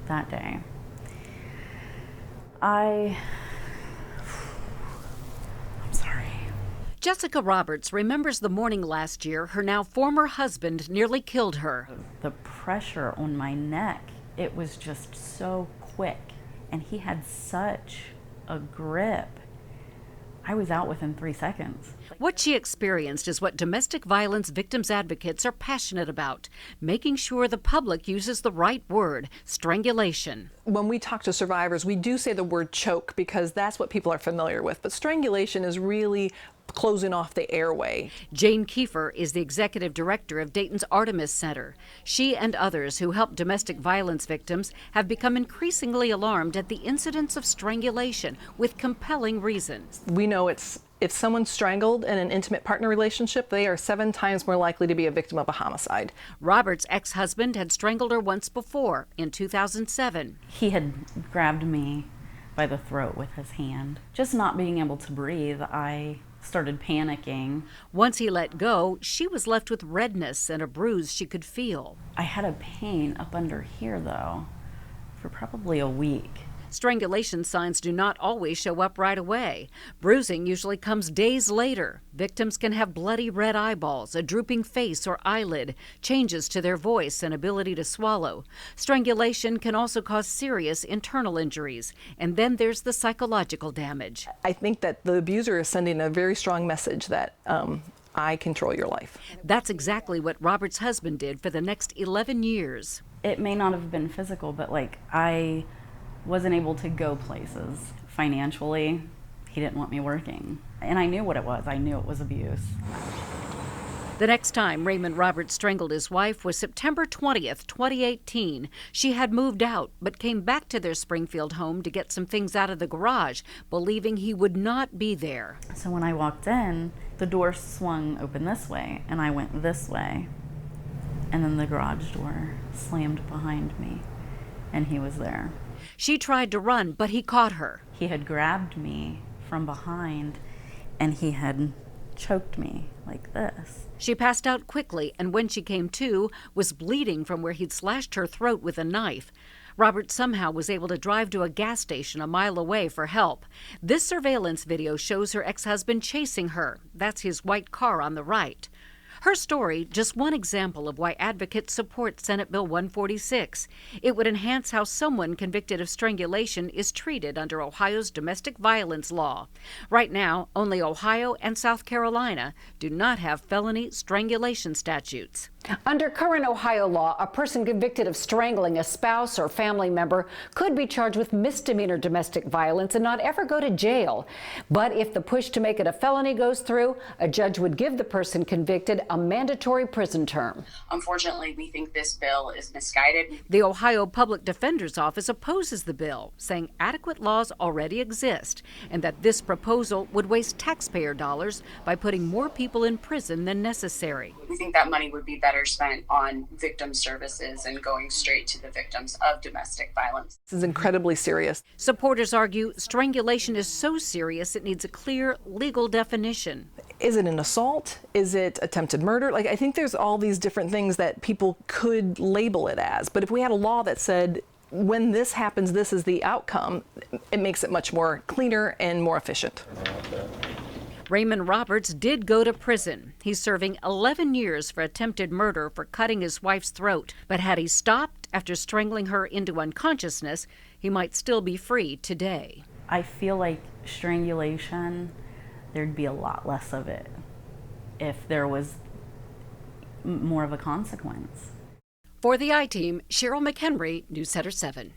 that day. I'm sorry. Jessica Roberts remembers the morning last year her now former husband nearly killed her. The pressure on my neck, it was just so quick, and he had such a grip. I was out within 3 seconds. What she experienced is what domestic violence victims advocates are passionate about, making sure the public uses the right word, strangulation. When we talk to survivors, we do say the word choke because that's what people are familiar with, but strangulation is really closing off the airway. Jane Kiefer is the executive director of Dayton's Artemis Center. She and others who help domestic violence victims have become increasingly alarmed at the incidence of strangulation with compelling reasons. We know if someone's strangled in an intimate partner relationship, they are 7 times more likely to be a victim of a homicide. Robert's ex-husband had strangled her once before, in 2007. He had grabbed me by the throat with his hand. Just not being able to breathe, I started panicking. Once he let go, she was left with redness and a bruise she could feel. I had a pain up under here, though, for probably a week. Strangulation signs do not always show up right away. Bruising usually comes days later. Victims can have bloody red eyeballs, a drooping face or eyelid, changes to their voice and ability to swallow. Strangulation can also cause serious internal injuries. And then there's the psychological damage. I think that the abuser is sending a very strong message that I control your life. That's exactly what Robert's husband did for the next 11 years. It may not have been physical, but I wasn't able to go places. Financially, he didn't want me working. And I knew what it was. I knew it was abuse. The next time Raymond Roberts strangled his wife was September 20th, 2018. She had moved out, but came back to their Springfield home to get some things out of the garage, believing he would not be there. So when I walked in, the door swung open this way, and I went this way. And then the garage door slammed behind me, and he was there. She tried to run, but he caught her. He had grabbed me from behind, and he had choked me like this. She passed out quickly, and when she came to, was bleeding from where he'd slashed her throat with a knife. Robert somehow was able to drive to a gas station a mile away for help. This surveillance video shows her ex-husband chasing her. That's his white car on the right. Her story, just one example of why advocates support Senate Bill 146. It would enhance how someone convicted of strangulation is treated under Ohio's domestic violence law. Right now, only Ohio and South Carolina do not have felony strangulation statutes. Under current Ohio law, a person convicted of strangling a spouse or family member could be charged with misdemeanor domestic violence and not ever go to jail. But if the push to make it a felony goes through, a judge would give the person convicted a mandatory prison term. Unfortunately, we think this bill is misguided. The Ohio Public Defender's Office opposes the bill, saying adequate laws already exist and that this proposal would waste taxpayer dollars by putting more people in prison than necessary. We think that money would be better spent on victim services and going straight to the victims of domestic violence. This is incredibly serious. Supporters argue strangulation is so serious it needs a clear legal definition. Is it an assault? Is it attempted murder? I think there's all these different things that people could label it as. But if we had a law that said, when this happens, this is the outcome, it makes it much more cleaner and more efficient. Raymond Roberts did go to prison. He's serving 11 years for attempted murder for cutting his wife's throat. But had he stopped after strangling her into unconsciousness, he might still be free today. I feel like strangulation, there'd be a lot less of it if there was more of a consequence. For the I Team, Cheryl McHenry, News Center 7.